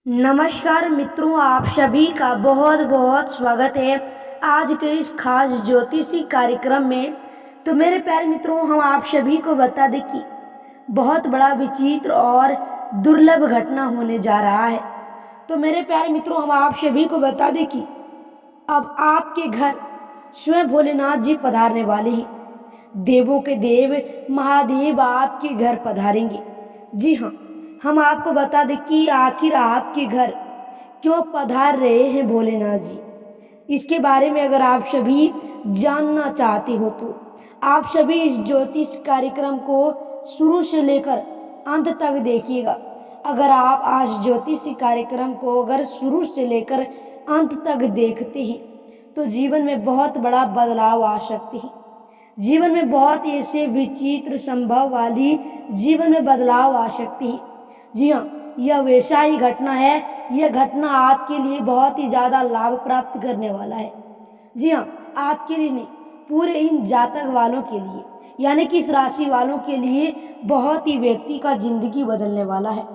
नमस्कार मित्रों, आप सभी का बहुत बहुत स्वागत है आज के इस खास ज्योतिषी कार्यक्रम में। तो मेरे प्यारे मित्रों, हम आप सभी को बता दें कि बहुत बड़ा विचित्र और दुर्लभ घटना होने जा रहा है। तो मेरे प्यारे मित्रों, हम आप सभी को बता दें कि अब आपके घर स्वयं भोलेनाथ जी पधारने वाले हैं। देवों के देव महादेव आपके घर पधारेंगे। जी हाँ, हम आपको बता दें कि आखिर आपके घर क्यों पधार रहे हैं भोलेनाथ जी। इसके बारे में अगर आप सभी जानना चाहते हो तो आप सभी इस ज्योतिष कार्यक्रम को शुरू से लेकर अंत तक देखिएगा। अगर आप आज ज्योतिष कार्यक्रम को अगर शुरू से लेकर अंत तक देखते हैं तो जीवन में बहुत बड़ा बदलाव आ सकते हैं। जीवन में बहुत ऐसे विचित्र संभव वाली जीवन में बदलाव आ सकते हैं। जी हाँ, यह वैसा ही घटना है। यह घटना आपके लिए बहुत ही ज़्यादा लाभ प्राप्त करने वाला है। जी हाँ, आपके लिए नहीं, पूरे इन जातक वालों के लिए, यानी कि इस राशि वालों के लिए बहुत ही व्यक्ति का जिंदगी बदलने वाला है।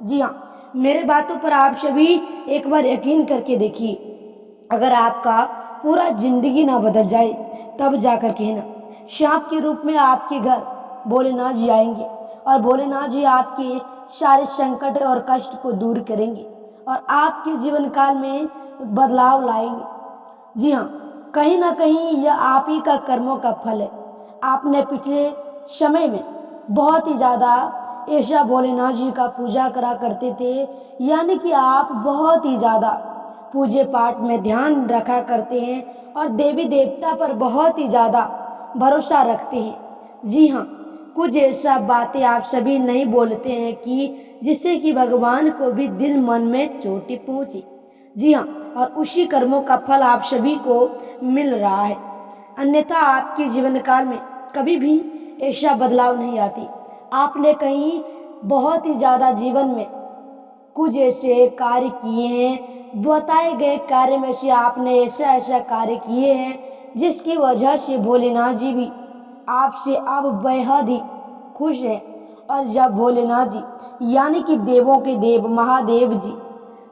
जी हाँ, मेरे बातों पर आप सभी एक बार यकीन करके देखिए। अगर आपका पूरा जिंदगी ना बदल जाए तब जाकर कहना। सांप के रूप में आपके घर भोलेनाथ जी आएंगे और भोलेनाथ जी आपके सारे संकट और कष्ट को दूर करेंगे और आपके जीवन काल में बदलाव लाएंगे। जी हाँ, कहीं ना कहीं यह आप ही का कर्मों का फल है। आपने पिछले समय में बहुत ही ज़्यादा ऐसा भोलेनाथ जी का पूजा करा करते थे, यानी कि आप बहुत ही ज़्यादा पूजे पाठ में ध्यान रखा करते हैं और देवी देवता पर बहुत ही ज़्यादा भरोसा रखते हैं। जी हाँ, कुछ ऐसा बातें आप सभी नहीं बोलते हैं कि जिससे कि भगवान को भी दिल मन में चोटें पहुँचे। जी हाँ, और उसी कर्मों का फल आप सभी को मिल रहा है। अन्यथा आपके जीवन काल में कभी भी ऐसा बदलाव नहीं आती। आपने कहीं बहुत ही ज़्यादा जीवन में कुछ ऐसे कार्य किए हैं, बताए गए कार्य में से आपने ऐसा ऐसा कार्य किए हैं जिसकी वजह से भोलेनाथ जी भी आपसे अब बेहद ही खुश हैं। और जब भोलेनाथ जी यानी कि देवों के देव महादेव जी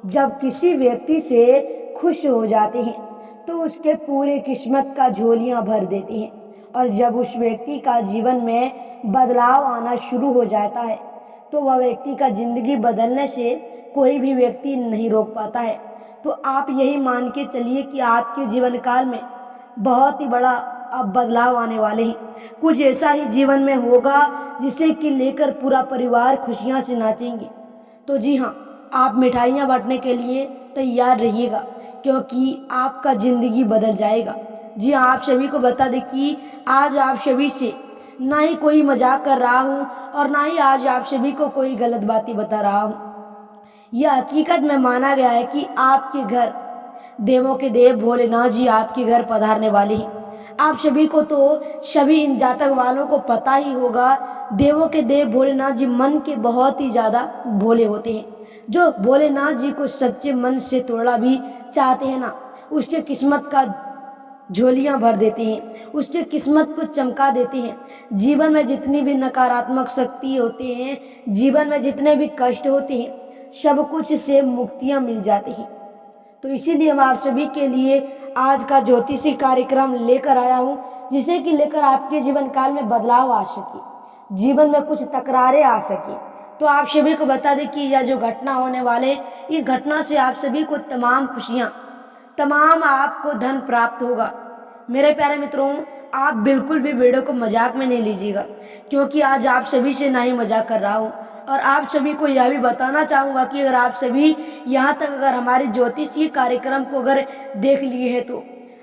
जब किसी व्यक्ति से खुश हो जाते हैं तो उसके पूरे किस्मत का झोलियां भर देते हैं। और जब उस व्यक्ति का जीवन में बदलाव आना शुरू हो जाता है तो वह व्यक्ति का जिंदगी बदलने से कोई भी व्यक्ति नहीं रोक पाता है। तो आप यही मान के चलिए कि आपके जीवन काल में बहुत ही बड़ा अब बदलाव आने वाले हैं। कुछ ऐसा ही जीवन में होगा जिसे कि लेकर पूरा परिवार खुशियां से नाचेंगे। तो जी हाँ, आप मिठाइयाँ बांटने के लिए तैयार रहिएगा क्योंकि आपका ज़िंदगी बदल जाएगा। जी हाँ, आप सभी को बता दें कि आज आप सभी से ना ही कोई मजाक कर रहा हूँ और ना ही आज आप सभी को कोई गलत बातें बता रहा हूँ। यह हकीकत में माना गया है कि आपके घर देवों के देव भोलेनाथ जी आपके घर पधारने वाले हैं। आप सभी को तो सभी इन जातक वालों को पता ही होगा, देवों के देव भोलेनाथ जी मन के बहुत ही ज़्यादा भोले होते हैं। जो भोलेनाथ जी को सच्चे मन से तोड़ना भी चाहते हैं ना, उसके किस्मत का झोलियां भर देते हैं, उसके किस्मत को चमका देते हैं। जीवन में जितनी भी नकारात्मक शक्ति होती हैं, जीवन में जितने भी कष्ट होते हैं, सब कुछ से मुक्तियां मिल जाती हैं। तो इसीलिए हम आप सभी के लिए आज का ज्योतिषी कार्यक्रम लेकर आया हूँ, जिसे कि लेकर आपके जीवन काल में बदलाव आ सके, जीवन में कुछ तकरारें आ सके। तो आप सभी को बता दें कि यह जो घटना होने वाले, इस घटना से आप सभी को तमाम खुशियाँ, तमाम आपको धन प्राप्त होगा। मेरे प्यारे मित्रों, आप बिल्कुल भी वीडियो को मजाक में नहीं लीजिएगा क्योंकि आज आप सभी से ना ही मजाक कर रहा हूँ। और आप सभी को यह भी बताना चाहूँगा कि अगर आप सभी यहाँ तक अगर हमारे ज्योतिषीय कार्यक्रम को अगर देख लिए हैं तो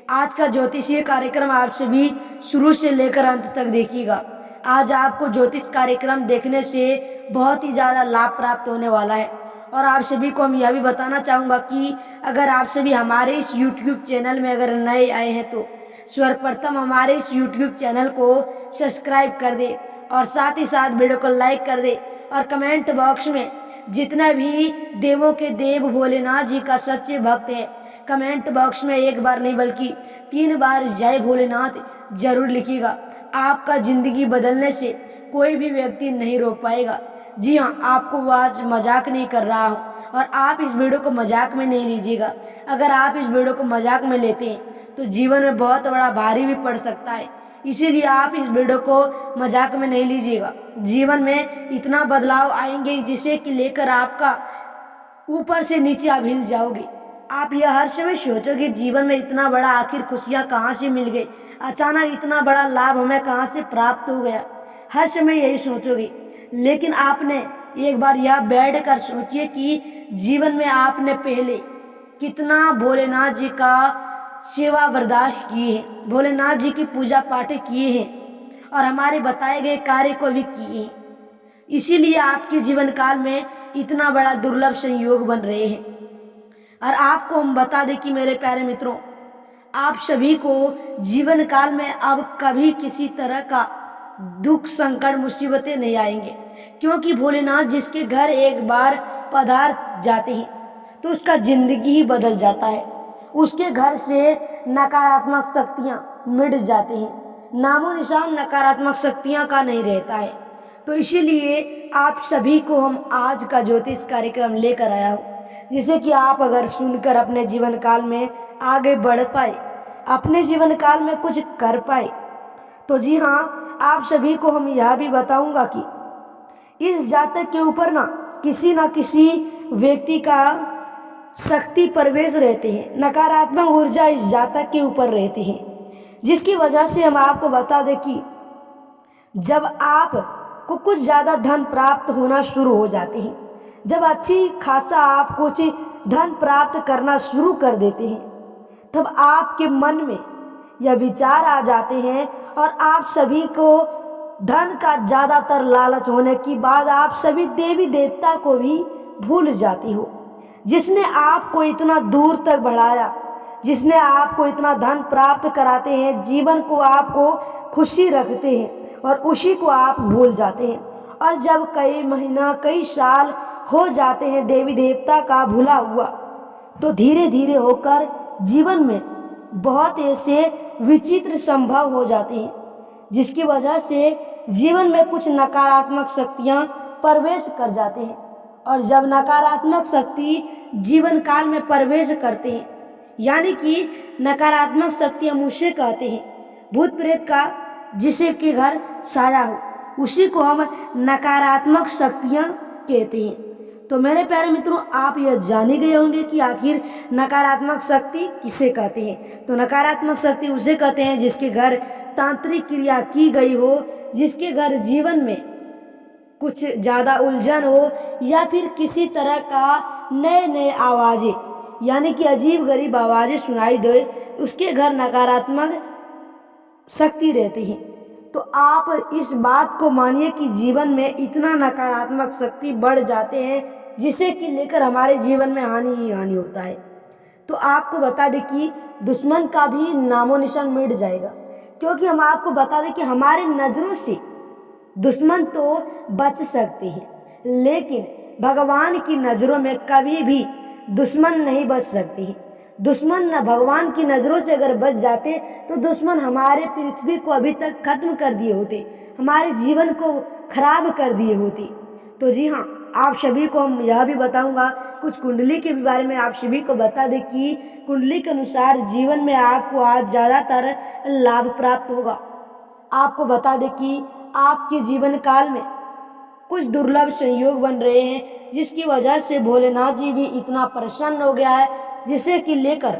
आज का ज्योतिषीय कार्यक्रम आप सभी शुरू से लेकर अंत तक देखिएगा। आज आपको ज्योतिष कार्यक्रम देखने से बहुत ही ज़्यादा लाभ प्राप्त होने वाला है। और आप सभी को हम यह भी बताना चाहूँगा कि अगर आप सभी हमारे इस YouTube चैनल में अगर नए आए हैं तो सर्वप्रथम हमारे इस YouTube चैनल को सब्सक्राइब कर दे और साथ ही साथ वीडियो को लाइक कर दे और कमेंट बॉक्स में जितना भी देवों के देव भोलेनाथ जी का सच्चे भक्त है, कमेंट बॉक्स में एक बार नहीं बल्कि 3 बार जय भोलेनाथ जरूर लिखिएगा। आपका ज़िंदगी बदलने से कोई भी व्यक्ति नहीं रोक पाएगा। जी हाँ, आपको आज मजाक नहीं कर रहा हूँ, और आप इस वीडियो को मजाक में नहीं लीजिएगा। अगर आप इस वीडियो को मजाक में लेते हैं तो जीवन में बहुत बड़ा भारी भी पड़ सकता है। इसीलिए आप इस वीडियो को मजाक में नहीं लीजिएगा। जीवन में इतना बदलाव आएंगे जिसे कि लेकर आपका ऊपर से नीचे आप हिल जाओगे। आप यह हर समय सोचोगे जीवन में इतना बड़ा आखिर खुशियाँ कहाँ से मिल गई, अचानक इतना बड़ा लाभ हमें कहाँ से प्राप्त हो गया, हर समय यही सोचोगे। लेकिन आपने एक बार यह बैठ कर सोचिए कि जीवन में आपने पहले कितना भोलेनाथ जी का सेवा बर्दाश्त किए हैं, भोलेनाथ जी की पूजा पाठ किए हैं और हमारे बताए गए कार्य को भी किए हैं। इसीलिए आपके जीवन काल में इतना बड़ा दुर्लभ संयोग बन रहे हैं। और आपको हम बता दें कि मेरे प्यारे मित्रों, आप सभी को जीवन काल में अब कभी किसी तरह का दुख संकट मुसीबतें नहीं आएंगे, क्योंकि भोलेनाथ जिसके घर एक बार पधार जाते हैं तो उसका जिंदगी ही बदल जाता है। उसके घर से नकारात्मक शक्तियाँ मिट जाती हैं, नामो निशान नकारात्मक शक्तियाँ का नहीं रहता है। तो इसीलिए आप सभी को हम आज का ज्योतिष कार्यक्रम लेकर आया हूँ, जिसे कि आप अगर सुनकर अपने जीवन काल में आगे बढ़ पाए, अपने जीवन काल में कुछ कर पाए, तो जी हाँ, आप सभी को हम यह भी बताऊंगा कि इस जातक के ऊपर ना किसी व्यक्ति का शक्ति प्रवेश रहते हैं, नकारात्मक ऊर्जा इस जातक के ऊपर रहती है, जिसकी वजह से हम आपको बता दें कि जब आप को कुछ ज़्यादा धन प्राप्त होना शुरू हो जाते हैं, जब अच्छी खासा आप कुछ धन प्राप्त करना शुरू कर देते हैं, तब आपके मन में यह विचार आ जाते हैं और आप सभी को धन का ज़्यादातर लालच होने की बाद आप सभी देवी देवता को भी भूल जाती हो, जिसने आपको इतना दूर तक बढ़ाया, जिसने आपको इतना धन प्राप्त कराते हैं, जीवन को आपको खुशी रखते हैं और उसी को आप भूल जाते हैं। और जब कई महीना कई साल हो जाते हैं देवी देवता का भूला हुआ, तो धीरे धीरे होकर जीवन में बहुत ऐसे विचित्र संभव हो जाते हैं, जिसकी वजह से जीवन में कुछ नकारात्मक शक्तियाँ प्रवेश कर जाते हैं। और जब नकारात्मक शक्ति जीवन काल में प्रवेश करते हैं, यानी कि नकारात्मक शक्ति हम उसे कहते हैं भूत प्रेत का जिसे के घर साया हो, उसी को हम नकारात्मक शक्तियाँ कहते हैं। तो मेरे प्यारे मित्रों, आप यह जान ही गए होंगे कि आखिर नकारात्मक शक्ति किसे कहते हैं। तो नकारात्मक शक्ति उसे कहते हैं जिसके घर तांत्रिक क्रिया की गई हो, जिसके घर जीवन में कुछ ज़्यादा उलझन हो, या फिर किसी तरह का नए नए आवाज़ें, यानी कि अजीब गरीब आवाज़ें सुनाई दे, उसके घर नकारात्मक शक्ति रहती है। तो आप इस बात को मानिए कि जीवन में इतना नकारात्मक शक्ति बढ़ जाते हैं जिसे कि लेकर हमारे जीवन में हानि ही हानि होता है। तो आपको बता दें कि दुश्मन का भी नामो निशान मिट जाएगा, क्योंकि हम आपको बता दें कि हमारे नज़रों से दुश्मन तो बच सकते हैं, लेकिन भगवान की नज़रों में कभी भी दुश्मन नहीं बच सकते हैं। दुश्मन न भगवान की नज़रों से अगर बच जाते तो दुश्मन हमारे पृथ्वी को अभी तक खत्म कर दिए होते, हमारे जीवन को खराब कर दिए होते। तो जी हाँ, आप सभी को हम यह भी बताऊंगा, कुछ कुंडली के बारे में आप सभी को बता दें कि कुंडली के अनुसार जीवन में आपको आज ज़्यादातर लाभ प्राप्त होगा। आपको बता दें कि आपके जीवन काल में कुछ दुर्लभ संयोग बन रहे हैं, जिसकी वजह से भोलेनाथ जी भी इतना प्रसन्न हो गया है, जिसे कि लेकर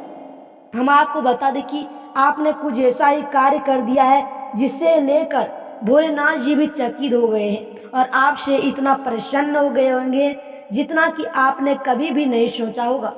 हम आपको बता दें कि आपने कुछ ऐसा ही कार्य कर दिया है जिससे लेकर भोलेनाथ जी भी चकित हो गए हैं और आपसे इतना प्रसन्न हो गए होंगे जितना कि आपने कभी भी नहीं सोचा होगा।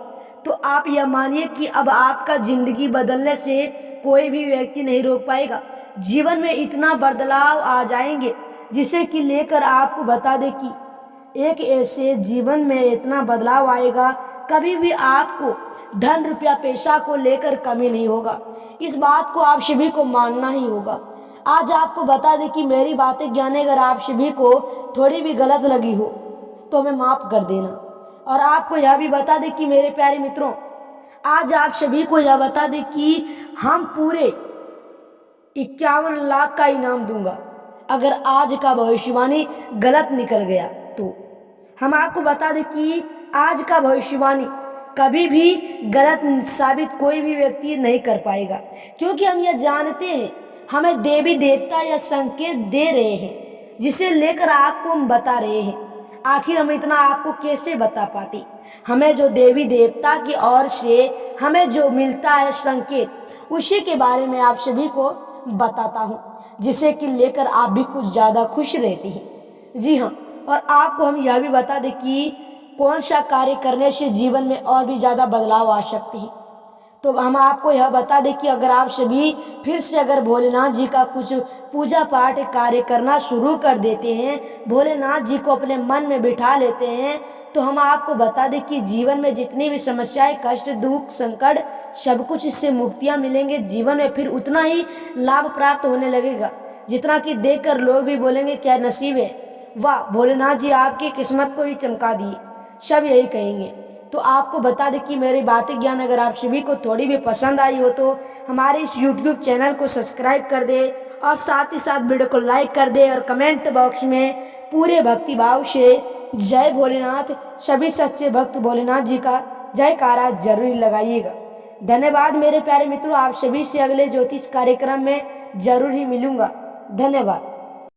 तो आप यह मानिए कि अब आपका ज़िंदगी बदलने से कोई भी व्यक्ति नहीं रोक पाएगा। जीवन में इतना बदलाव आ जाएंगे जिसे कि लेकर आपको बता दें कि एक ऐसे जीवन में इतना बदलाव आएगा, कभी भी आपको धन रुपया पैसा को लेकर कमी नहीं होगा। इस बात को आप सभी को मानना ही होगा। आज आपको बता दें कि मेरी बातें ज्ञाने अगर आप सभी को थोड़ी भी गलत लगी हो तो हमें माफ़ कर देना। और आपको यह भी बता दें कि मेरे प्यारे मित्रों, आज आप सभी को यह बता दें कि हम पूरे 51 लाख का इनाम दूंगा अगर आज का भविष्यवाणी गलत निकल गया। तो हम आपको बता दें कि आज का भविष्यवाणी कभी भी गलत साबित कोई भी व्यक्ति नहीं कर पाएगा, क्योंकि हम यह जानते हैं हमें देवी देवता यह संकेत दे रहे हैं जिसे लेकर आपको हम बता रहे हैं। आखिर हम इतना आपको कैसे बता पाते? हमें जो देवी देवता की ओर से हमें जो मिलता है संकेत, उसी के बारे में आप सभी को बताता हूँ, जिसे कि लेकर आप भी कुछ ज़्यादा खुश रहती हैं। जी हाँ, और आपको हम यह भी बता दें कि कौन सा कार्य करने से जीवन में और भी ज़्यादा बदलाव आ सकते हैं। तो हम आपको यह बता दें कि अगर आप सभी फिर से अगर भोलेनाथ जी का कुछ पूजा पाठ कार्य करना शुरू कर देते हैं, भोलेनाथ जी को अपने मन में बिठा लेते हैं, तो हम आपको बता दें कि जीवन में जितनी भी समस्याएं, कष्ट, दुख, संकट, सब कुछ इससे मुक्तियां मिलेंगे। जीवन में फिर उतना ही लाभ प्राप्त होने लगेगा जितना कि देखकर लोग भी बोलेंगे क्या नसीब है, वाह भोलेनाथ जी आपकी किस्मत को ही चमका दिए, सब यही कहेंगे। तो आपको बता दें कि मेरी बातें ज्ञान अगर आप सभी को थोड़ी भी पसंद आई हो तो हमारे इस YouTube चैनल को सब्सक्राइब कर दे और साथ ही साथ वीडियो को लाइक कर दे और कमेंट बॉक्स में पूरे भक्ति भाव से जय भोलेनाथ, सभी सच्चे भक्त भोलेनाथ जी का जयकारा जरूर लगाइएगा। धन्यवाद मेरे प्यारे मित्रों, आप सभी से अगले ज्योतिष कार्यक्रम में जरूर ही मिलूंगा। धन्यवाद।